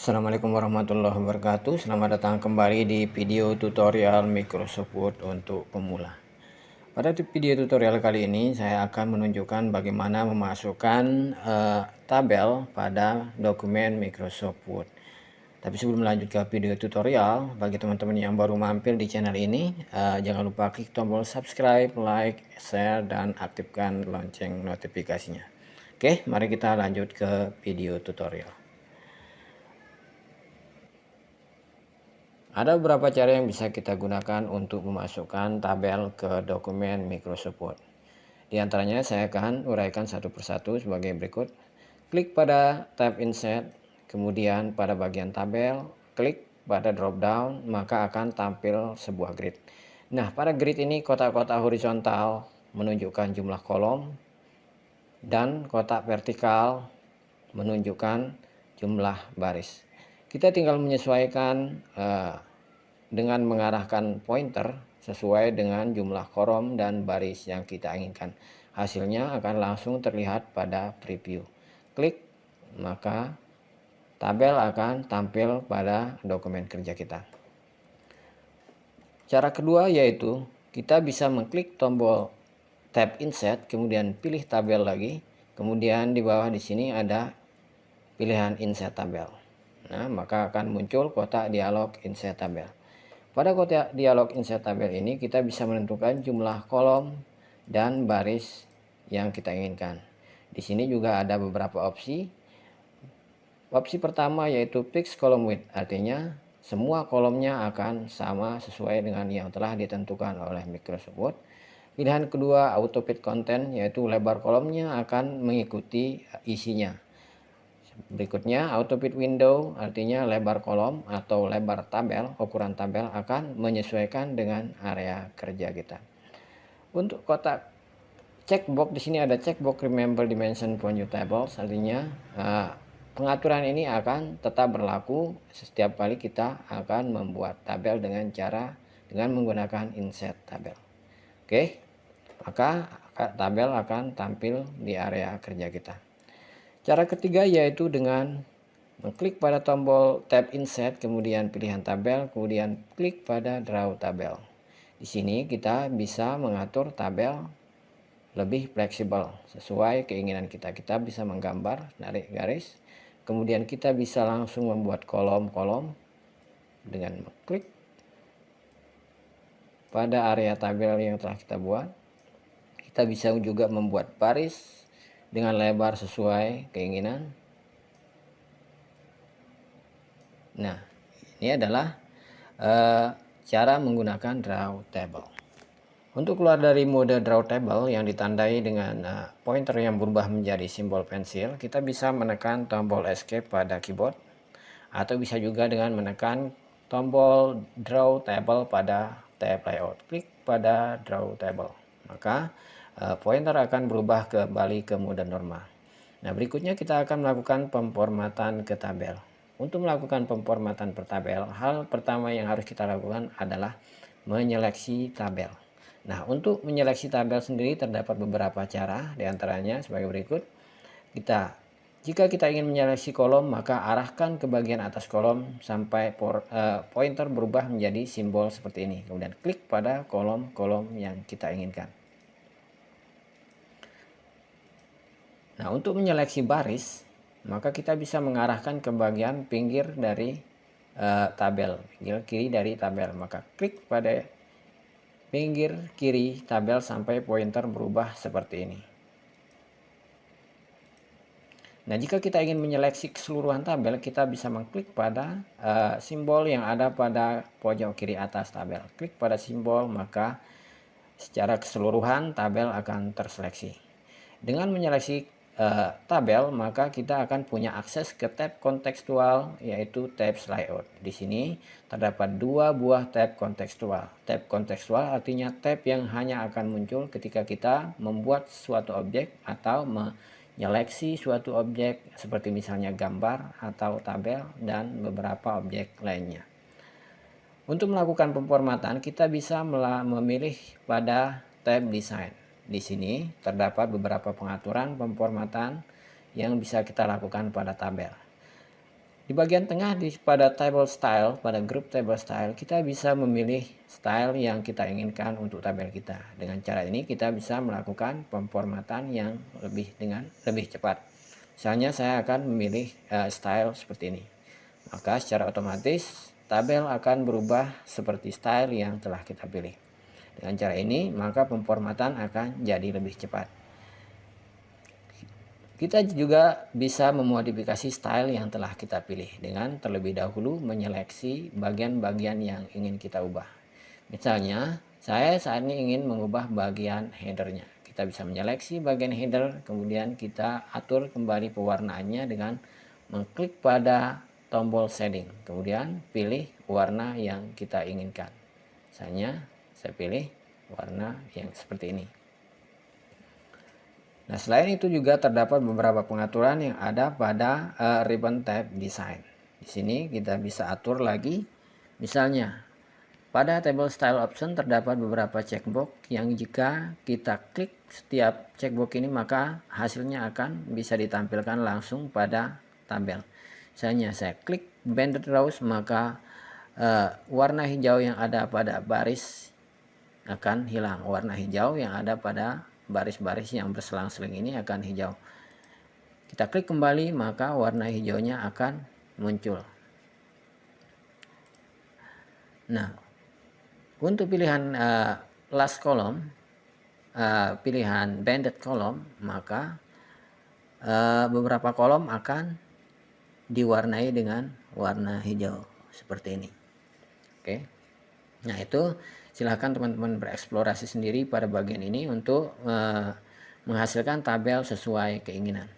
Assalamualaikum warahmatullahi wabarakatuh. Selamat datang kembali di video tutorial Microsoft Word untuk pemula. Pada video tutorial kali ini saya akan menunjukkan bagaimana memasukkan tabel pada dokumen Microsoft Word. Tapi sebelum lanjut ke video tutorial, bagi teman-teman yang baru mampir di channel ini, jangan lupa klik tombol subscribe, like, share, dan aktifkan lonceng notifikasinya. Oke, mari kita lanjut ke video tutorial. Ada beberapa cara yang bisa kita gunakan untuk memasukkan tabel ke dokumen Microsoft Word. Di antaranya saya akan uraikan satu persatu sebagai berikut. Klik pada tab Insert, kemudian pada bagian tabel, klik pada drop down, maka akan tampil sebuah grid. Nah, pada grid ini kotak-kotak horizontal menunjukkan jumlah kolom dan kotak vertikal menunjukkan jumlah baris. Kita tinggal menyesuaikan dengan mengarahkan pointer sesuai dengan jumlah kolom dan baris yang kita inginkan. Hasilnya akan langsung terlihat pada preview. Klik, maka tabel akan tampil pada dokumen kerja kita. Cara kedua yaitu kita bisa mengklik tombol tab Insert, kemudian pilih tabel lagi, kemudian di bawah di sini ada pilihan Insert tabel. Nah, maka akan muncul kotak dialog Insert tabel. Pada kotak dialog Insert tabel ini kita bisa menentukan jumlah kolom dan baris yang kita inginkan. Di sini juga ada beberapa opsi. Opsi pertama yaitu Fix Column Width, artinya semua kolomnya akan sama sesuai dengan yang telah ditentukan oleh Microsoft Word. Pilihan kedua Auto Fit Content, yaitu lebar kolomnya akan mengikuti isinya. Berikutnya Auto Fit Window, artinya lebar kolom atau lebar tabel, ukuran tabel akan menyesuaikan dengan area kerja kita. Untuk kotak checkbox, di sini ada checkbox Remember Dimension for New Tables, artinya pengaturan ini akan tetap berlaku setiap kali kita akan membuat tabel dengan menggunakan Insert tabel. Oke, maka tabel akan tampil di area kerja kita. Cara ketiga yaitu dengan mengklik pada tombol tab Insert, kemudian pilihan tabel, kemudian klik pada Draw Tabel. Di sini kita bisa mengatur tabel lebih fleksibel sesuai keinginan kita. Kita bisa menggambar, narik garis, kemudian kita bisa langsung membuat kolom-kolom dengan mengklik pada area tabel yang telah kita buat. Kita bisa juga membuat baris dengan lebar sesuai keinginan. Nah, ini adalah cara menggunakan Draw Table. Untuk keluar dari mode Draw Table yang ditandai dengan pointer yang berubah menjadi simbol pensil, kita bisa menekan tombol Escape pada keyboard, atau bisa juga dengan menekan tombol Draw Table pada tab Layout. Klik pada Draw Table, maka pointer akan berubah kembali ke mode normal. Nah, berikutnya kita akan melakukan pemformatan ke tabel. Untuk melakukan pemformatan per tabel, hal pertama yang harus kita lakukan adalah menyeleksi tabel. Nah, untuk menyeleksi tabel sendiri terdapat beberapa cara, diantaranya sebagai berikut. Jika kita ingin menyeleksi kolom, maka arahkan ke bagian atas kolom sampai pointer berubah menjadi simbol seperti ini. Kemudian klik pada kolom-kolom yang kita inginkan. Nah, untuk menyeleksi baris, maka kita bisa mengarahkan ke bagian pinggir dari tabel, pinggir kiri dari tabel. Maka klik pada pinggir kiri tabel sampai pointer berubah seperti ini. Nah, jika kita ingin menyeleksi keseluruhan tabel, kita bisa mengklik pada simbol yang ada pada pojok kiri atas tabel. Klik pada simbol, maka secara keseluruhan tabel akan terseleksi. Dengan menyeleksi tabel, maka kita akan punya akses ke tab kontekstual, yaitu tab Layout. Di sini terdapat dua buah tab kontekstual. Tab kontekstual artinya tab yang hanya akan muncul ketika kita membuat suatu objek atau menyeleksi suatu objek, seperti misalnya gambar atau tabel dan beberapa objek lainnya. Untuk melakukan pemformatan, kita bisa memilih pada tab Design. Di sini terdapat beberapa pengaturan pemformatan yang bisa kita lakukan pada tabel. Di Di bagian tengah pada table style, pada group table style, kita bisa memilih style yang kita inginkan untuk tabel kita. Dengan cara ini kita bisa melakukan pemformatan yang lebih cepat. Misalnya saya akan memilih style seperti ini. Maka secara otomatis tabel akan berubah seperti style yang telah kita pilih. Dengan cara ini maka pemformatan akan jadi lebih cepat. Kita juga bisa memodifikasi style yang telah kita pilih dengan terlebih dahulu menyeleksi bagian-bagian yang ingin kita ubah. Misalnya, saya saat ini ingin mengubah bagian headernya. Kita bisa menyeleksi bagian header, kemudian kita atur kembali pewarnaannya dengan mengklik pada tombol shading. Kemudian pilih warna yang kita inginkan. Misalnya, saya pilih warna yang seperti ini. Nah, selain itu juga terdapat beberapa pengaturan yang ada pada ribbon tab design. Di sini kita bisa atur lagi. Misalnya, pada table style option terdapat beberapa checkbox yang jika kita klik setiap checkbox ini maka hasilnya akan bisa ditampilkan langsung pada tabel. Misalnya saya klik banded rows maka warna hijau yang ada pada baris akan hilang. Warna hijau yang ada pada baris-baris yang berselang-seling ini akan hijau. Kita klik kembali maka warna hijaunya akan muncul. Nah, untuk pilihan last column, pilihan banded column, maka beberapa kolom akan diwarnai dengan warna hijau seperti ini. Oke. Nah, itu silahkan teman-teman bereksplorasi sendiri pada bagian ini untuk menghasilkan tabel sesuai keinginan.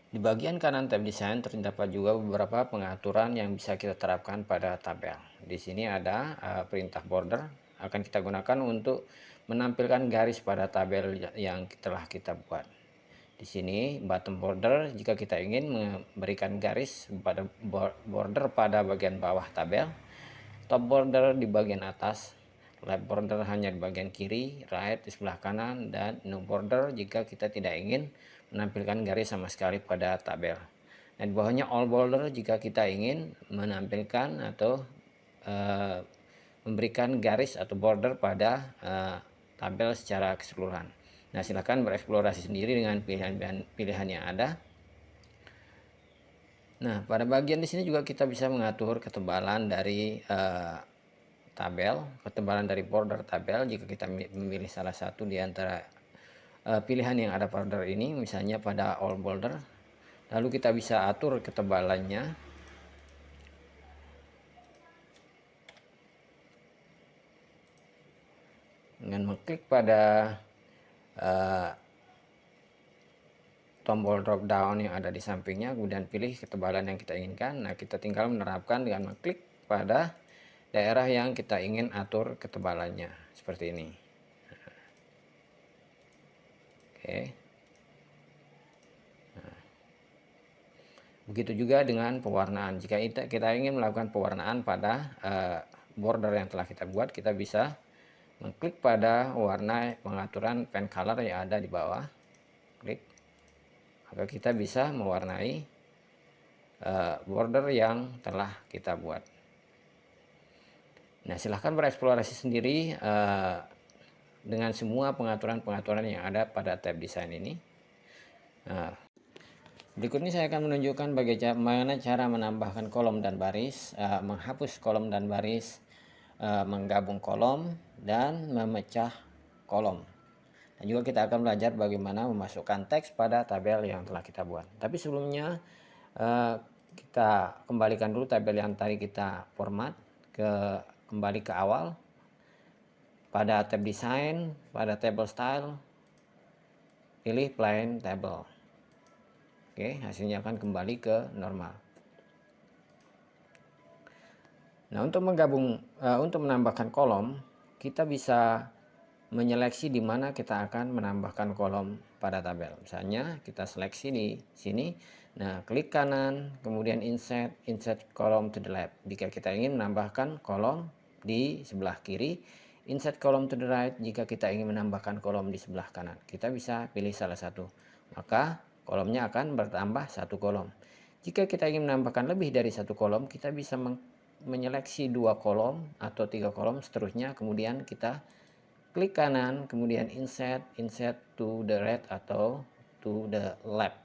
Di bagian kanan tab desain terdapat juga beberapa pengaturan yang bisa kita terapkan pada tabel. Di sini ada perintah border akan kita gunakan untuk menampilkan garis pada tabel yang telah kita buat. Di sini bottom border jika kita ingin memberikan garis pada border pada bagian bawah tabel, top border di bagian atas, left border hanya di bagian kiri, right di sebelah kanan, dan no border jika kita tidak ingin menampilkan garis sama sekali pada tabel. Dan di bawahnya all border jika kita ingin menampilkan atau memberikan garis atau border pada tabel secara keseluruhan. Nah, silakan bereksplorasi sendiri dengan pilihan yang ada. Nah, pada bagian di sini juga kita bisa mengatur ketebalan dari tabel, ketebalan dari border tabel jika kita memilih salah satu di antara pilihan yang ada border ini, misalnya pada all border. Lalu kita bisa atur ketebalannya. Dengan mengklik pada tombol drop down yang ada di sampingnya, kemudian pilih ketebalan yang kita inginkan. Nah, kita tinggal menerapkan dengan mengklik pada daerah yang kita ingin atur ketebalannya seperti ini. Oke. Nah, begitu juga dengan pewarnaan. Jika kita ingin melakukan pewarnaan pada border yang telah kita buat, kita bisa mengklik pada warna pengaturan pen color yang ada di bawah, klik, maka kita bisa mewarnai border yang telah kita buat. Nah, silahkan bereksplorasi sendiri dengan semua pengaturan-pengaturan yang ada pada tab desain ini. Nah, berikut ini saya akan menunjukkan bagaimana cara menambahkan kolom dan baris, menghapus kolom dan baris, menggabung kolom, dan memecah kolom. Dan juga kita akan belajar bagaimana memasukkan teks pada tabel yang telah kita buat. Tapi sebelumnya kita kembalikan dulu tabel yang tadi kita format kembali ke awal. Pada tab design, pada table style, pilih plain table. Oke, hasilnya akan kembali ke normal. Nah, untuk menambahkan kolom, kita bisa menyeleksi di mana kita akan menambahkan kolom pada tabel. Misalnya kita seleksi di sini. Nah, klik kanan, kemudian insert column to the left. Jika kita ingin menambahkan kolom di sebelah kiri, insert column to the right jika kita ingin menambahkan kolom di sebelah kanan. Kita bisa pilih salah satu. Maka kolomnya akan bertambah satu kolom. Jika kita ingin menambahkan lebih dari satu kolom, kita bisa menyeleksi 2 kolom atau 3 kolom seterusnya, kemudian kita klik kanan, kemudian insert to the right atau to the left.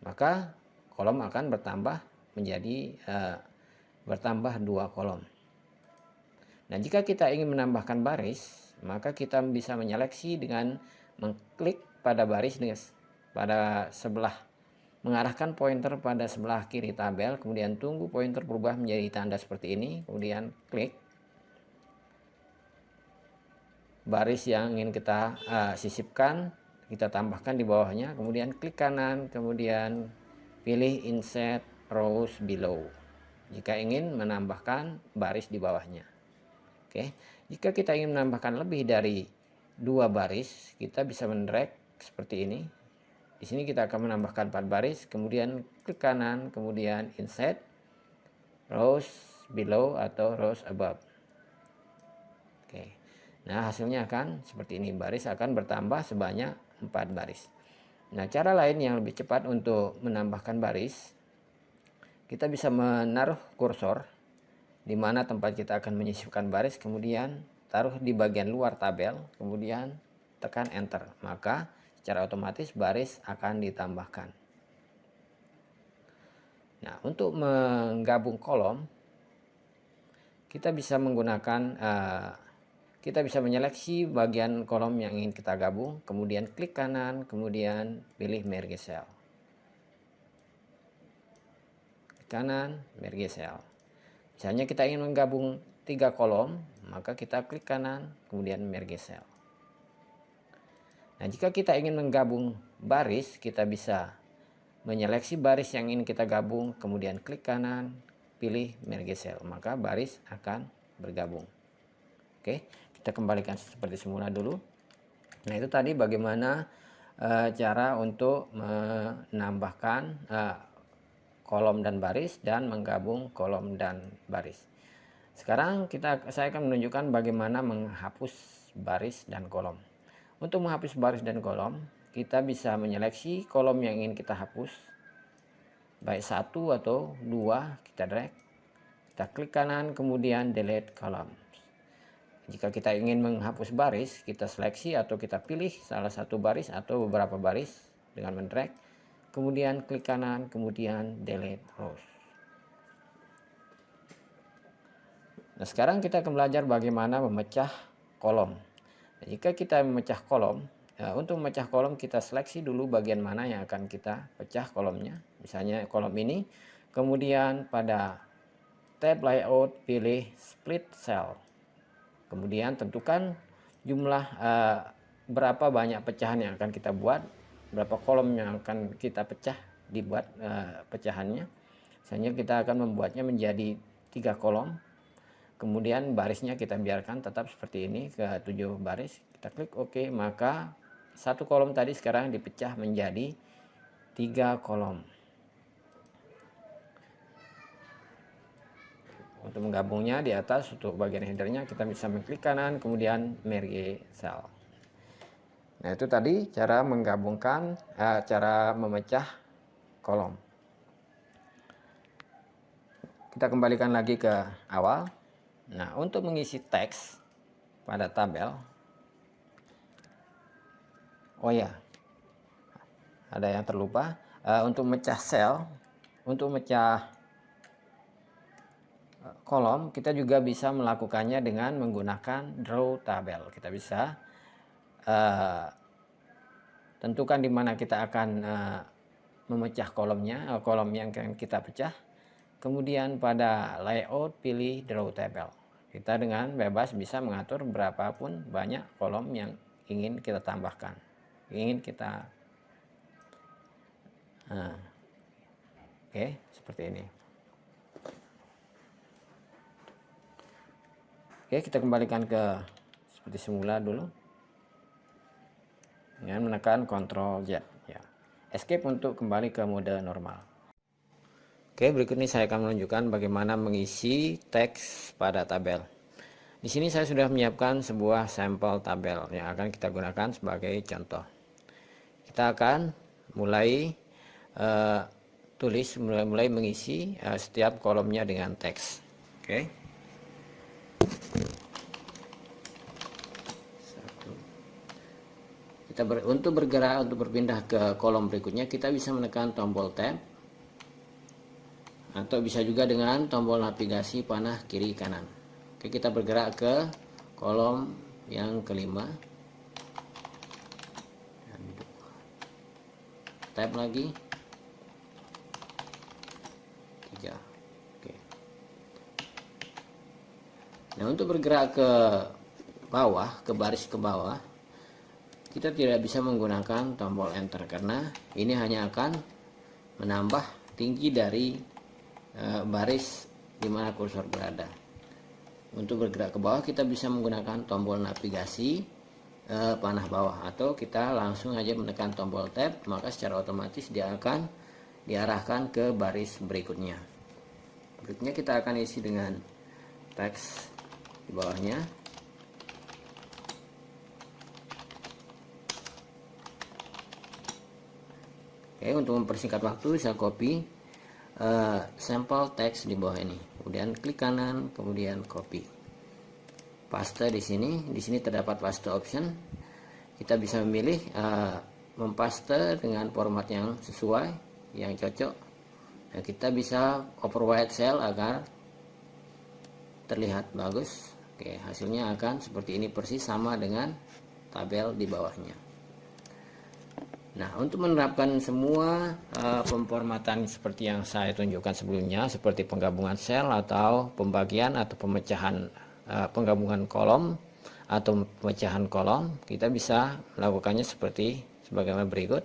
Maka kolom akan bertambah menjadi bertambah 2 kolom. Nah, jika kita ingin menambahkan baris, maka kita bisa menyeleksi dengan mengklik pada baris pada sebelah, mengarahkan pointer pada sebelah kiri tabel, kemudian tunggu pointer berubah menjadi tanda seperti ini, kemudian klik baris yang ingin kita sisipkan, kita tambahkan di bawahnya, kemudian klik kanan, kemudian pilih insert rows below jika ingin menambahkan baris di bawahnya. Oke, jika kita ingin menambahkan lebih dari 2 baris, kita bisa mendrag seperti ini. Di sini kita akan menambahkan 4 baris, kemudian klik kanan, kemudian insert rows below atau rows above. Oke. Nah, hasilnya akan seperti ini. Baris akan bertambah sebanyak 4 baris. Nah, cara lain yang lebih cepat untuk menambahkan baris, kita bisa menaruh kursor di mana tempat kita akan menyisipkan baris, kemudian taruh di bagian luar tabel, kemudian tekan enter, maka secara otomatis baris akan ditambahkan. Nah, untuk menggabung kolom, kita bisa menggunakan kita bisa menyeleksi bagian kolom yang ingin kita gabung, kemudian klik kanan, kemudian pilih merge cell. Klik kanan, merge cell. Misalnya kita ingin menggabung 3 kolom, maka kita klik kanan, kemudian merge cell. Nah, jika kita ingin menggabung baris, kita bisa menyeleksi baris yang ingin kita gabung, kemudian klik kanan, pilih merge cell, maka baris akan bergabung. Oke, kita kembalikan seperti semula dulu. Nah, itu tadi bagaimana cara untuk menambahkan kolom dan baris dan menggabung kolom dan baris. Sekarang saya akan menunjukkan bagaimana menghapus baris dan kolom. Untuk menghapus baris dan kolom, kita bisa menyeleksi kolom yang ingin kita hapus, baik 1 atau 2, kita drag, kita klik kanan, kemudian delete column. Jika kita ingin menghapus baris, kita seleksi atau kita pilih salah satu baris atau beberapa baris dengan mendrag, kemudian klik kanan, kemudian delete rows. Nah, sekarang kita akan belajar bagaimana memecah kolom. Nah, jika kita memecah kolom, untuk memecah kolom kita seleksi dulu bagian mana yang akan kita pecah kolomnya. Misalnya kolom ini, kemudian pada tab layout pilih split cell. Kemudian tentukan jumlah berapa banyak pecahan yang akan kita buat, berapa kolom yang akan kita pecah, dibuat pecahannya. Misalnya kita akan membuatnya menjadi 3 kolom, kemudian barisnya kita biarkan tetap seperti ini ke 7 baris, kita klik OK, maka 1 kolom tadi sekarang dipecah menjadi 3 kolom. Untuk menggabungnya di atas untuk bagian headernya kita bisa mengklik kanan, kemudian merge cell. Nah, itu tadi cara menggabungkan, cara memecah kolom. Kita kembalikan lagi ke awal. Nah, untuk mengisi teks pada tabel, oh ya, ada yang terlupa, untuk memecah sel, untuk memecah kolom, kita juga bisa melakukannya dengan menggunakan draw tabel. Kita bisa tentukan di mana kita akan memecah kolomnya, kolom yang akan kita pecah. Kemudian pada layout pilih draw table. Kita dengan bebas bisa mengatur berapapun banyak kolom yang ingin kita tambahkan, ingin kita oke, seperti ini. Oke, kita kembalikan ke seperti semula dulu dengan menekan Ctrl Z ya. Escape untuk kembali ke mode normal. Oke, berikut ini saya akan menunjukkan bagaimana mengisi teks pada tabel. Di sini saya sudah menyiapkan sebuah sampel tabel yang akan kita gunakan sebagai contoh. Kita akan mulai mulai mengisi setiap kolomnya dengan teks. Oke. Untuk berpindah ke kolom berikutnya, kita bisa menekan tombol tab, atau bisa juga dengan tombol navigasi panah kiri kanan. Oke, kita bergerak ke kolom yang kelima, tab lagi 3. Oke. Nah, untuk bergerak ke bawah, ke baris ke bawah, kita tidak bisa menggunakan tombol enter karena ini hanya akan menambah tinggi dari baris di mana kursor berada. Untuk bergerak ke bawah, kita bisa menggunakan tombol navigasi panah bawah, atau kita langsung aja menekan tombol tab, maka secara otomatis dia akan diarahkan ke baris berikutnya. Berikutnya kita akan isi dengan teks di bawahnya. Oke, untuk mempersingkat waktu, saya copy sampel teks di bawah ini, kemudian klik kanan, kemudian copy, paste di sini. Di sini terdapat paste option. Kita bisa memilih mempaste dengan format yang sesuai, yang cocok. Nah, kita bisa overwrite cell agar terlihat bagus. Oke, hasilnya akan seperti ini, persis sama dengan tabel di bawahnya. Nah, untuk menerapkan semua pemformatan seperti yang saya tunjukkan sebelumnya, seperti penggabungan sel atau pembagian atau pemecahan penggabungan kolom atau pemecahan kolom, kita bisa melakukannya seperti sebagaimana berikut.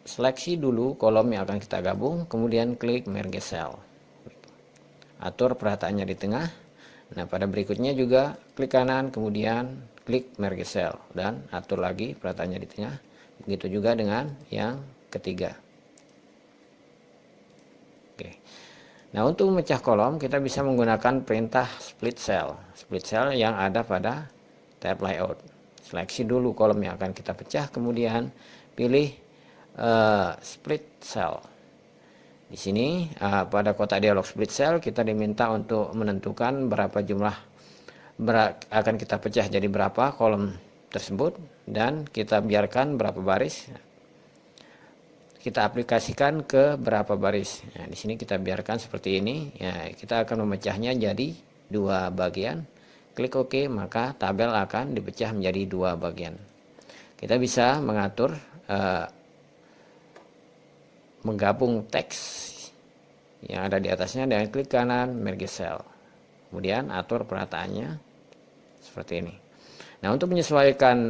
Seleksi dulu kolom yang akan kita gabung, kemudian klik merge cell, atur perataannya di tengah. Nah, pada berikutnya juga klik kanan, kemudian klik merge cell dan atur lagi perataannya di tengah. Begitu juga dengan yang ketiga. Oke. Nah, untuk memecah kolom kita bisa menggunakan perintah split cell. Split cell yang ada pada tab layout. Seleksi dulu kolom yang akan kita pecah, kemudian pilih split cell. Di sini pada kotak dialog split cell kita diminta untuk menentukan berapa jumlah akan kita pecah jadi berapa kolom tersebut, dan kita biarkan berapa baris, kita aplikasikan ke berapa baris. Nah, di sini kita biarkan seperti ini. Ya, kita akan memecahnya jadi 2 bagian. Klik OK, maka tabel akan dipecah menjadi 2 bagian. Kita bisa mengatur menggabung teks yang ada di atasnya dengan klik kanan merge cell. Kemudian atur perataannya seperti ini. Nah, untuk menyesuaikan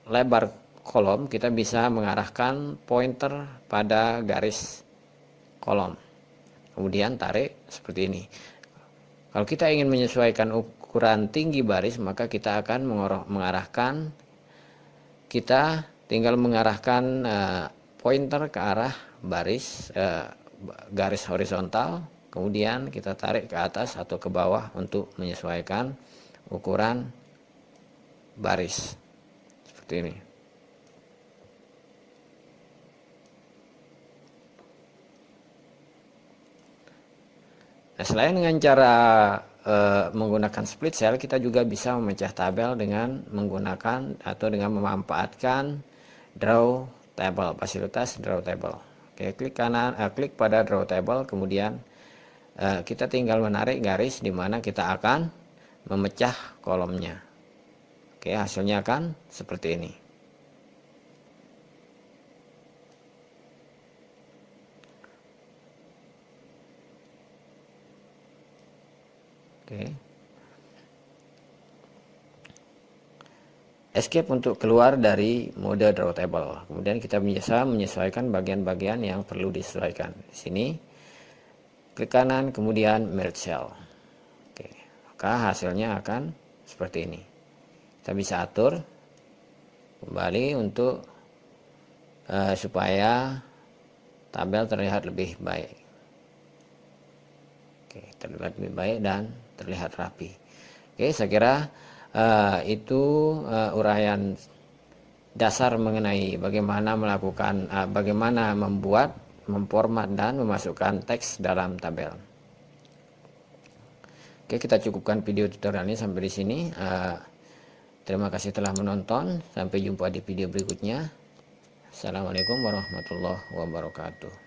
lebar kolom, kita bisa mengarahkan pointer pada garis kolom. Kemudian tarik seperti ini. Kalau kita ingin menyesuaikan ukuran tinggi baris, maka kita akan tinggal mengarahkan pointer ke arah baris garis horizontal, kemudian kita tarik ke atas atau ke bawah untuk menyesuaikan ukuran baris seperti ini. Nah, selain dengan cara menggunakan split cell, kita juga bisa memecah tabel dengan menggunakan atau dengan memanfaatkan draw table, fasilitas draw table. Oke, klik kanan, klik pada draw table, kemudian kita tinggal menarik garis di mana kita akan memecah kolomnya. Oke, hasilnya akan seperti ini. Oke. Escape untuk keluar dari mode draw table. Kemudian kita bisa menyesuaikan bagian-bagian yang perlu disesuaikan. Di sini klik kanan, kemudian merge cell. Oke, maka hasilnya akan seperti ini. Kita bisa atur kembali untuk supaya tabel terlihat lebih baik. Oke, terlihat lebih baik dan terlihat rapi. Oke, saya kira itu uraian dasar mengenai bagaimana melakukan bagaimana membuat, memformat dan memasukkan teks dalam tabel. Oke, kita cukupkan video tutorial ini sampai di sini. Terima kasih telah menonton. Sampai jumpa di video berikutnya. Assalamualaikum warahmatullahi wabarakatuh.